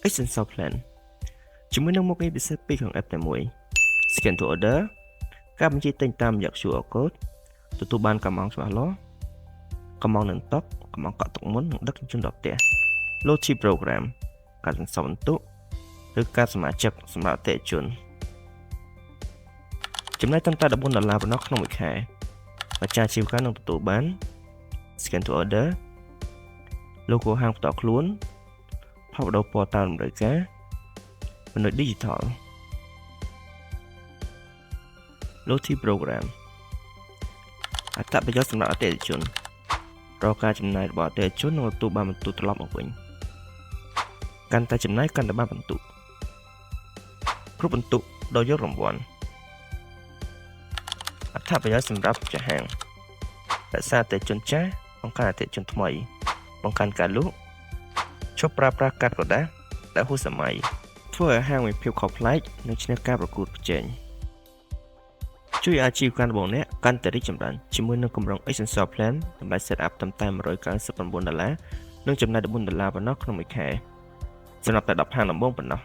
Essential Plan ជាមួយនឹងមុខងារពិសេសពីរក្នុង app តែមួយ Scan to Order ការបញ្ជាទិញតាមរយៈ QR code ទទួលបានកម្មងច្បាស់លាស់កម្មងនឹងតុកកម្មងកក់ទុកមុននិងដឹកជញ្ជូនដល់ផ្ទះ Loyalty Program ការសន្សំបន្ទុកឬការសមាជិកសម្រាប់អតិថិជនចំណាយត្រឹមតែ$14ប៉ុណ្ណោះក្នុងមួយខែម្ចាស់អាជីវកម្មនឹងទទួលបាន Scan to Order logo ហាងផ្ទាល់ខ្លួនផលបដូរពណ៌តាមតម្រូវការមនុស្ស Digital Loyalty Program អត្ថប្រយោជន៍សម្រាប់អតិថិជនរាល់ការចំណាយរបស់អតិថិជននឹងទទួលបានបន្ទុកត្រឡប់មកវិញកាន់តែចំណាយកាន់តែបានបន្ទុកគ្រប់បន្ទុកដោយយករង្វាន់អត្ថប្រយោជន៍សម្រាប់ម្ចាស់ហាងរក្សាអតិថិជនចាស់បង្កើនអតិថិជនថ្មីបង្កើនការលក់ឈប់ប្រើប្រាស់កាតក្រដាសដែលហួសសម័យធ្វើឲ្យហាងមានភាពខុសប្លែកនិងឈ្នះការប្រកួតប្រជែងជួយអាជីវកម្មរបស់អ្នកកាន់តែរីកចម្រើនជាមួយនឹងគម្រោង Essential Plan តម្លៃ Set up ត្រឹមតែ$199និងចំណាយ$14ប៉ុណ្ណោះក្នុងមួយខែសម្រាប់តែ10ហាងដំបូងប៉ុណ្ណោះ